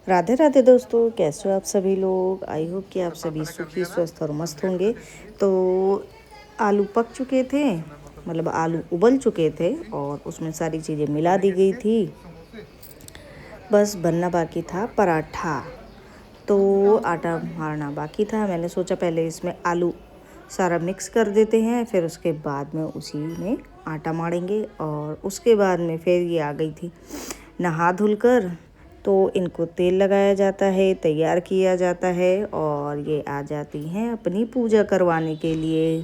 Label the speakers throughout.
Speaker 1: राधे राधे दोस्तों, कैसे हो आप सभी लोग। आई होप कि आप सभी सुखी स्वस्थ और मस्त होंगे। तो आलू पक चुके थे, मतलब आलू उबल चुके थे और उसमें सारी चीज़ें मिला दी गई थी। बस बनना बाकी था पराठा। तो आटा मारना बाकी था। मैंने सोचा पहले इसमें आलू सारा मिक्स कर देते हैं, फिर उसके बाद में उसी में आटा मारेंगे। और उसके बाद में फिर ये आ गई थी नहा धुल कर। तो इनको तेल लगाया जाता है, तैयार किया जाता है और ये आ जाती हैं अपनी पूजा करवाने के लिए।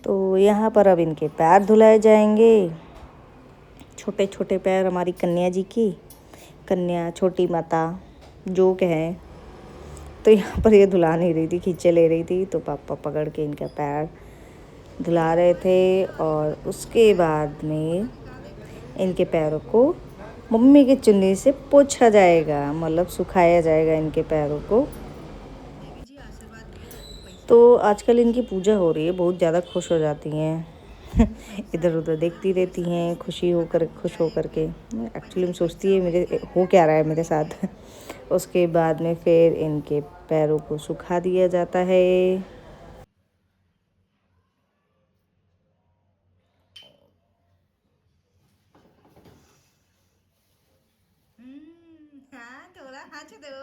Speaker 1: तो यहाँ पर अब इनके पैर धुलाए जाएंगे, छोटे छोटे पैर हमारी कन्या जी की, कन्या छोटी माता जो कहें। तो यहाँ पर ये धुला नहीं रही थी, खींचे ले रही थी, तो पापा पकड़ के इनका पैर धुला रहे थे। और उसके बाद में इनके पैरों को मम्मी की चुन्नी से पोंछा जाएगा, मतलब सुखाया जाएगा इनके पैरों को। तो आजकल इनकी पूजा हो रही है, बहुत ज़्यादा खुश हो जाती हैं इधर उधर देखती रहती हैं खुश होकर के। एक्चुअली में सोचती है मेरे हो क्या रहा है मेरे साथ उसके बाद में फिर इनके पैरों को सुखा दिया जाता है। हाँ थोड़ा हाथ दो।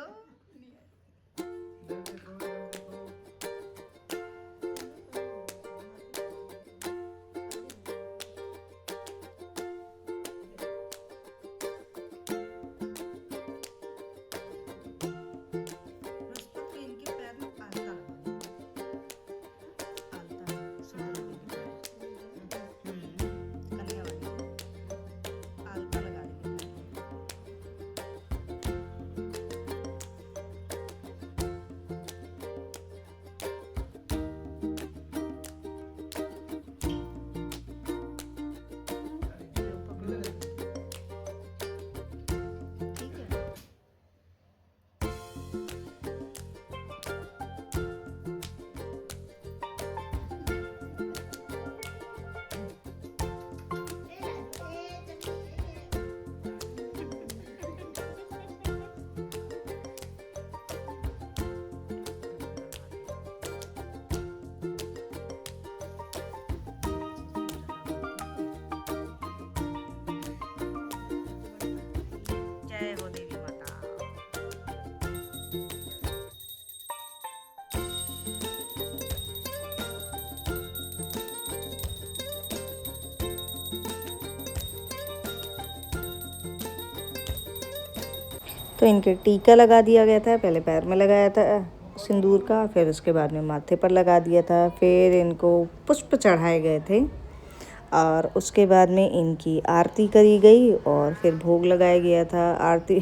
Speaker 1: जय हो देवी माता। तो इनके टीका लगा दिया गया था, पहले पैर में लगाया था सिंदूर का, फिर उसके बाद में माथे पर लगा दिया था, फिर इनको पुष्प चढ़ाए गए थे और उसके बाद में इनकी आरती करी गई और फिर भोग लगाया गया था। आरती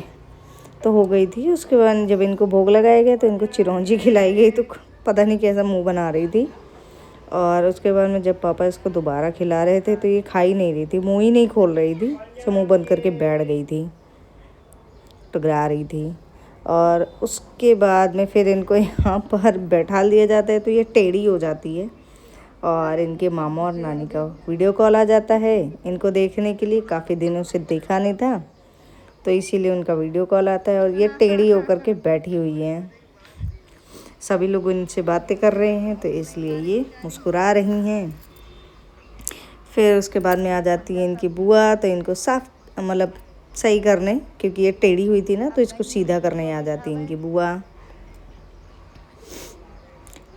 Speaker 1: तो हो गई थी, उसके बाद जब इनको भोग लगाया गया तो इनको चिरौंजी खिलाई गई, तो पता नहीं कैसा मुंह बना रही थी। और उसके बाद में जब पापा इसको दोबारा खिला रहे थे तो ये खा ही नहीं रही थी, मुँह ही नहीं खोल रही थी, तो मुँह बंद करके बैठ गई थी, टकरा रही थी। और उसके बाद में फिर इनको यहाँ पर बैठा दिया जाता है, तो ये टेढ़ी हो जाती है और इनके मामा और नानी का वीडियो कॉल आ जाता है इनको देखने के लिए। काफ़ी दिनों से देखा नहीं था, तो इसीलिए उनका वीडियो कॉल आता है और ये टेढ़ी होकर के बैठी हुई हैं। सभी लोग इनसे बातें कर रहे हैं, तो इसलिए ये मुस्कुरा रही हैं। फिर उसके बाद में आ जाती है इनकी बुआ, तो इनको साफ मतलब सही करने, क्योंकि ये टेढ़ी हुई थी ना, तो इसको सीधा करने आ जाती है इनकी बुआ।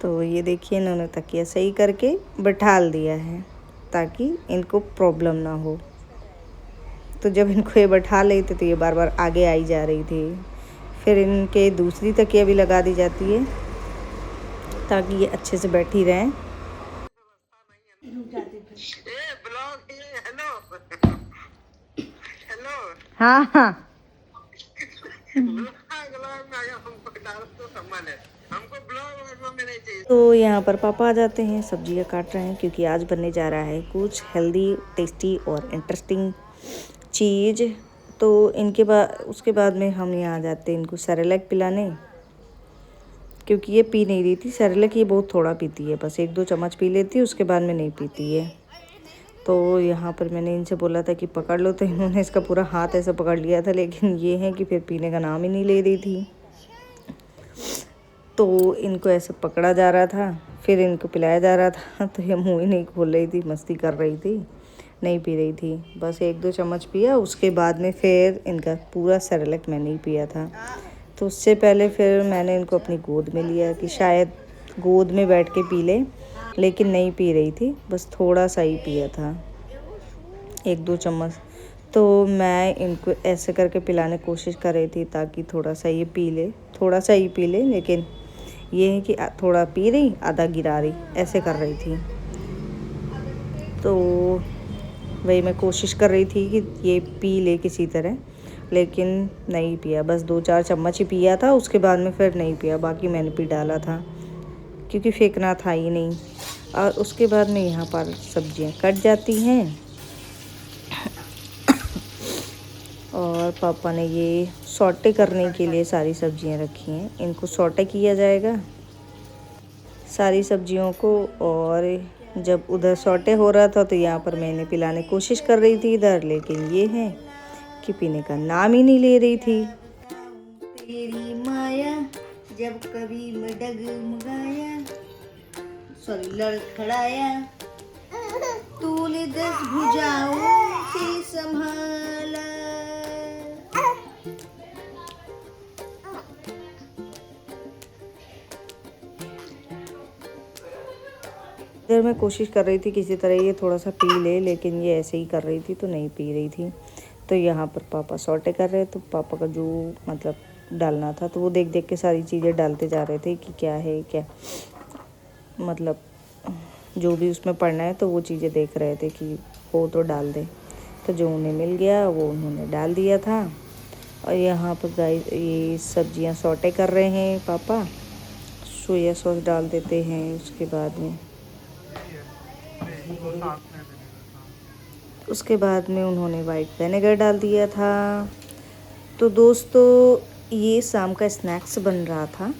Speaker 1: तो ये देखिए इन्होंने तकिया सही करके बैठाल दिया है ताकि इनको प्रॉब्लम ना हो। तो जब इनको ये बैठा लेते तो ये बार बार आगे आई जा रही थी। फिर इनके दूसरी तकिया भी लगा दी जाती है ताकि ये अच्छे से बैठी रहें। हाँ हाँ तो यहाँ पर पापा आ जाते हैं, सब्जियाँ काट रहे हैं क्योंकि आज बनने जा रहा है कुछ हेल्दी, टेस्टी और इंटरेस्टिंग चीज़। तो इनके बाद उसके बाद में हम यहाँ आ जाते हैं इनको सेरेलैक पिलाने, क्योंकि ये पी नहीं रही थी सेरेलैक, ये बहुत थोड़ा पीती है, बस 1-2 चम्मच पी लेती है, उसके बाद में नहीं पीती है। तो यहाँ पर मैंने इनसे बोला था कि पकड़ लो, तो इन्होंने इसका पूरा हाथ ऐसे पकड़ लिया था, लेकिन ये है कि फिर पीने का नाम ही नहीं ले रही थी। तो इनको ऐसे पकड़ा जा रहा था, फिर इनको पिलाया जा रहा था, तो ये मुँह ही नहीं खोल रही थी, मस्ती कर रही थी, नहीं पी रही थी। बस 1-2 चम्मच पिया, उसके बाद में फिर इनका पूरा सेरेलैक मैंने ही पिया था। तो उससे पहले फिर मैंने इनको अपनी गोद में लिया कि शायद गोद में बैठ के पी ले, लेकिन नहीं पी रही थी, बस थोड़ा सा ही पिया था, 1-2 चम्मच। तो मैं इनको ऐसे करके पिलाने की कोशिश कर रही थी ताकि थोड़ा सा ये पी ले, थोड़ा सा ही पी ले, लेकिन ये है कि थोड़ा पी रही, आधा गिरा रही, ऐसे कर रही थी। तो वही मैं कोशिश कर रही थी कि ये पी ले किसी तरह, लेकिन नहीं पिया, बस 2-4 चम्मच ही पिया था, उसके बाद में फिर नहीं पिया, बाकी मैंने पी डाला था क्योंकि फेंकना था ही नहीं। और उसके बाद में यहाँ पर सब्जियाँ कट जाती हैं और पापा ने ये सॉटे करने के लिए सारी सब्जियाँ रखी हैं, इनको सॉटे किया जाएगा सारी सब्जियों को। और जब उधर सॉटे हो रहा था तो यहाँ पर मैंने पिलाने की कोशिश कर रही थी इधर, लेकिन ये है कि पीने का नाम ही नहीं ले रही थी। तेरी माया जब कभी मैं डगमगाया, सॉरी लड़खड़ाया, तूने 10 भुजाओं से संभाला। इधर मैं कोशिश कर रही थी किसी तरह ये थोड़ा सा पी ले, लेकिन ये ऐसे ही कर रही थी, तो नहीं पी रही थी। तो यहाँ पर पापा सॉटे कर रहे, तो पापा का जो मतलब डालना था, तो वो देख देख के सारी चीज़ें डालते जा रहे थे कि क्या है, क्या मतलब जो भी उसमें पड़ना है, तो वो चीज़ें देख रहे थे कि हो तो डाल दे। तो जो उन्हें मिल गया वो उन्होंने डाल दिया था। और यहाँ पर गाइस ये सब्जियाँ सॉटे कर रहे हैं पापा, सोया सॉस डाल देते हैं, उसके बाद में उन्होंने वाइट विनेगर डाल दिया था। तो दोस्तों ये शाम का स्नैक्स बन रहा था,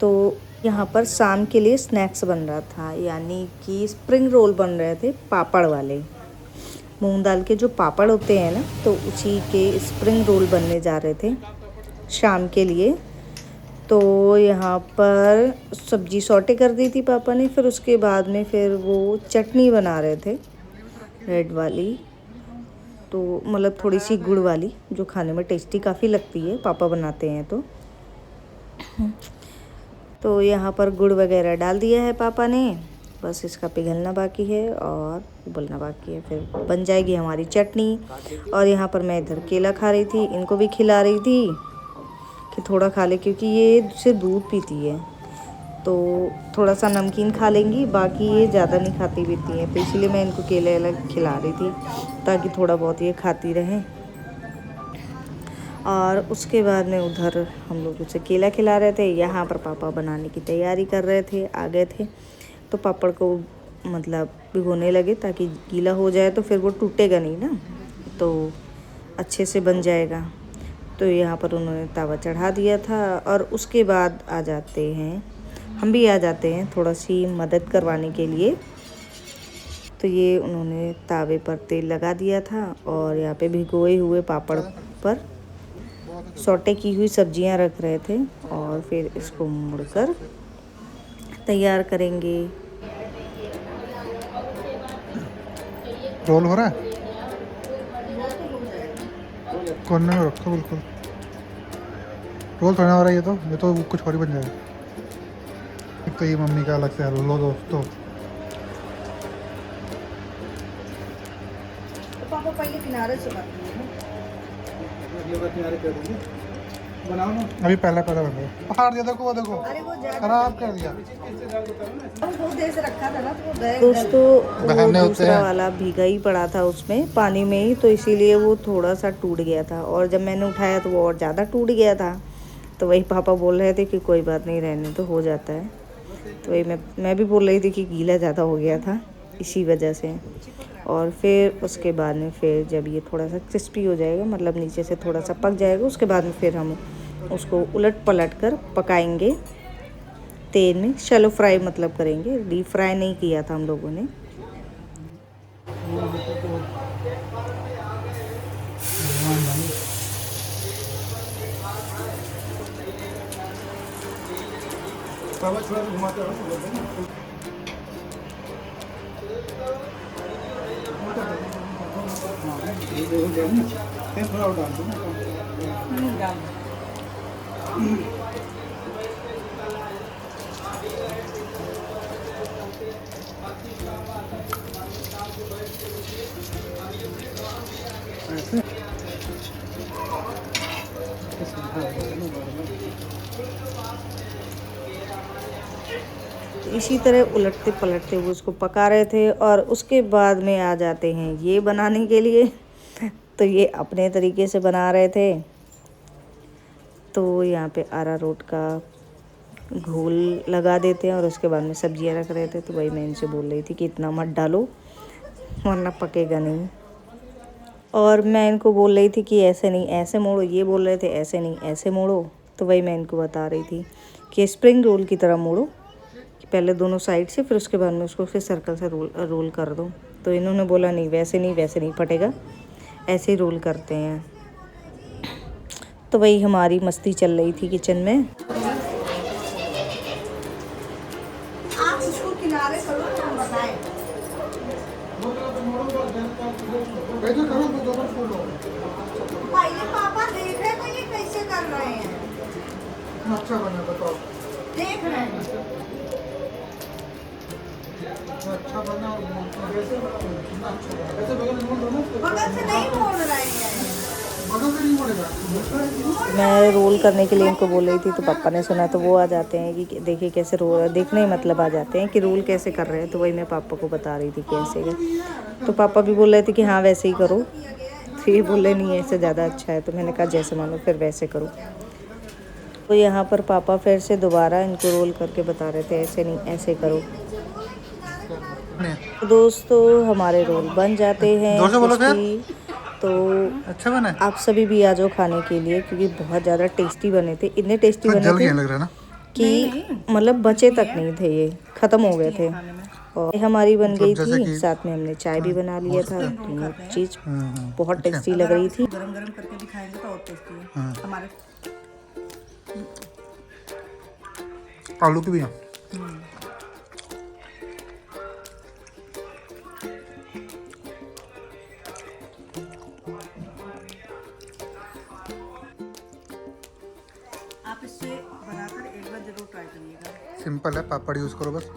Speaker 1: तो यहाँ पर शाम के लिए स्नैक्स बन रहा था, यानी कि स्प्रिंग रोल बन रहे थे पापड़ वाले, मूंग दाल के जो पापड़ होते हैं ना, तो उसी के स्प्रिंग रोल बनने जा रहे थे शाम के लिए। तो यहाँ पर सब्जी सॉटे कर दी थी पापा ने, फिर उसके बाद में फिर वो चटनी बना रहे थे रेड वाली, तो मतलब थोड़ी सी गुड़ वाली, जो खाने में टेस्टी काफ़ी लगती है, पापा बनाते हैं। तो यहाँ पर गुड़ वगैरह डाल दिया है पापा ने, बस इसका पिघलना बाकी है और उबलना बाकी है, फिर बन जाएगी हमारी चटनी। और यहाँ पर मैं इधर केला खा रही थी, इनको भी खिला रही थी कि थोड़ा खा ले, क्योंकि ये सिर्फ दूध पीती है, तो थोड़ा सा नमकीन खा लेंगी, बाकी ये ज़्यादा नहीं खाती पीती है, तो इसीलिए मैं इनको केले अलग खिला रही थी ताकि थोड़ा बहुत ये खाती रहें। और उसके बाद में उधर हम लोग उसे केला खिला रहे थे, यहाँ पर पापा बनाने की तैयारी कर रहे थे, आ गए थे। तो पापड़ को मतलब भिगोने लगे ताकि गीला हो जाए, तो फिर वो टूटेगा नहीं ना, तो अच्छे से बन जाएगा। तो यहाँ पर उन्होंने तवा चढ़ा दिया था और उसके बाद हम भी आ जाते हैं थोड़ा सी मदद करवाने के लिए। तो ये उन्होंने तावे पर तेल लगा दिया था और यहाँ पे भिगोए हुए पापड़ पर सॉटे की हुई सब्जियां रख रहे थे और फिर इसको मुड़कर तैयार करेंगे।
Speaker 2: रोल हो रहा है, कोने में रखो बिल्कुल। रोल थोड़ा हो रहा है, ये तो कुछ और ही बन जाएगा। एक तो ये मम्मी का अलग से लो दोस्तों।
Speaker 1: तो पापा पहले किनारे से
Speaker 2: बनाओ ना, अभी पहला बन गया, फाड़ दिया, देखो वो देखो, खराब कर दिया।
Speaker 1: दोस्तों दूसरा वाला भीगा ही पड़ा था उसमें पानी में ही, तो इसीलिए वो थोड़ा सा टूट गया था, और जब मैंने उठाया तो वो और ज़्यादा टूट गया था। तो वही पापा बोल रहे थे कि कोई बात नहीं, रहने तो हो जाता है। तो वही मैं भी बोल रही थी कि गीला ज़्यादा हो गया था इसी वजह से। और फिर उसके बाद में फिर जब ये थोड़ा सा क्रिस्पी हो जाएगा, मतलब नीचे से थोड़ा सा पक जाएगा, उसके बाद में फिर हम उसको उलट पलट कर पकाएंगे तेल में, शैलो फ्राई मतलब करेंगे, डीप फ्राई नहीं किया था हम लोगों ने।
Speaker 2: थोड़ा और डाल दो ना।
Speaker 1: इसी तरह उलटते पलटते वो उसको पका रहे थे और उसके बाद में आ जाते हैं ये बनाने के लिए। तो ये अपने तरीके से बना रहे थे। तो यहाँ पे अरारोट का घोल लगा देते हैं और उसके बाद में सब्जियाँ रख रहे थे। तो वही मैं इनसे बोल रही थी कि इतना मत डालो वरना पकेगा नहीं। और मैं इनको बोल रही थी कि ऐसे नहीं ऐसे मोड़ो, ये बोल रहे थे ऐसे नहीं ऐसे मोड़ो। तो वही मैं इनको बता रही थी कि स्प्रिंग रोल की तरह मोड़ो, कि पहले दोनों साइड से फिर उसके बाद में उसको फिर सर्कल से रोल कर दो। तो इन्होंने बोला नहीं वैसे नहीं फटेगा, ऐसे ही रोल करते हैं। तो वही हमारी मस्ती चल रही थी किचन में। आप इसको किनारे करो तो हम बताएं। पहले पापा देख रहे थे ये कैसे कर रहे हैं।
Speaker 2: अच्छा बना बताओ।
Speaker 1: देख रहे हैं
Speaker 2: अच्छा बना वैसे
Speaker 1: बगल से नहीं मोड़ रहे हैं।
Speaker 2: बगल से नहीं मोड़ेगा।
Speaker 1: मैं रोल करने के लिए इनको बोल रही थी तो पापा ने सुना तो वो आ जाते हैं कि देखिए कैसे रोल, देखने ही मतलब आ जाते हैं कि रोल कैसे कर रहे हैं। तो वही मैं पापा को बता रही थी कैसे। तो पापा भी बोल रहे थे कि हाँ वैसे ही करो। तो ये बोले नहीं ऐसे ज़्यादा अच्छा है। तो मैंने कहा जैसे मानो फिर वैसे करो। तो यहाँ पर पापा फिर से दोबारा इनको रोल करके बता रहे थे ऐसे नहीं ऐसे करो। तो दोस्तों हमारे रोल बन जाते हैं
Speaker 2: जोर से बोलो फिर।
Speaker 1: तो
Speaker 2: अच्छा बना है।
Speaker 1: आप सभी भी आ जाओ खाने के लिए क्योंकि बहुत ज़्यादा टेस्टी बने थे। इतने टेस्टी
Speaker 2: तो
Speaker 1: बने
Speaker 2: जल
Speaker 1: थे
Speaker 2: गया लग रहा है ना
Speaker 1: कि मतलब बचे तक नहीं थे, ये ख़त्म हो गए थे। और हमारी बन गई
Speaker 2: जैसे
Speaker 1: थी,
Speaker 2: कि
Speaker 1: साथ में हमने चाय भी बना लिया था। दोनों चीज़ बहुत टेस्टी लग रही थी। गरम गरम करके भी खाएंगे तो और टेस्टी है हमारे।
Speaker 2: आलू की भी है।
Speaker 1: आप इससे बनाकर एक बार जरूर ट्राई करिएगा।
Speaker 2: सिंपल है, पापड़ यूज़ करो बस।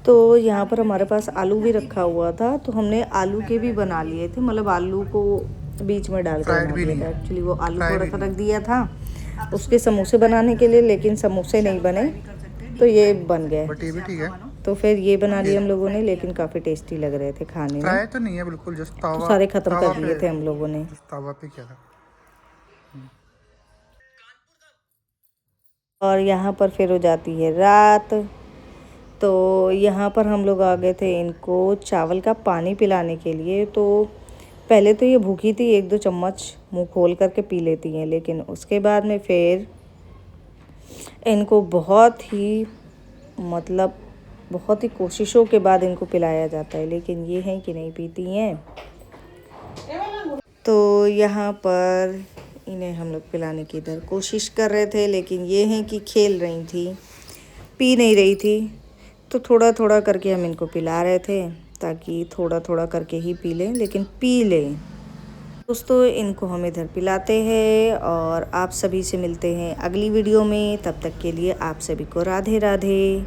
Speaker 1: तो यहाँ पर हमारे पास आलू भी रखा हुआ था तो हमने आलू के भी बना लिए थे। मतलब आलू को बीच में डाल कर बना दिया था। एक्चुअली वो आलू को रख दिया था उसके समोसे बनाने के लिए, लेकिन समोसे नहीं बने तो ये बन गए।
Speaker 2: बट ये भी ठीक है।
Speaker 1: तो फिर ये बना लिए हम लोगों ने, लेकिन काफ़ी टेस्टी लग रहे थे खाने
Speaker 2: फ्राई
Speaker 1: में।
Speaker 2: तो नहीं है बिल्कुल, जस्ट तावा।
Speaker 1: तो सारे ख़त्म कर लिए थे हम लोगों ने।
Speaker 2: तावा पे क्या था।
Speaker 1: और यहाँ पर फिर हो जाती है रात। तो यहाँ पर हम लोग आ गए थे इनको चावल का पानी पिलाने के लिए। तो पहले तो ये भूखी थी, 1-2 चम्मच मुंह खोल करके पी लेती हैं, लेकिन उसके बाद में फिर इनको बहुत ही कोशिशों के बाद इनको पिलाया जाता है, लेकिन ये हैं कि नहीं पीती हैं। तो यहाँ पर इन्हें हम लोग पिलाने की इधर कोशिश कर रहे थे, लेकिन ये हैं कि खेल रही थी, पी नहीं रही थी। तो थोड़ा थोड़ा करके हम इनको पिला रहे थे ताकि थोड़ा थोड़ा करके ही पी लें, लेकिन पी लें। दोस्तों इनको हम इधर पिलाते हैं और आप सभी से मिलते हैं अगली वीडियो में। तब तक के लिए आप सभी को राधे राधे।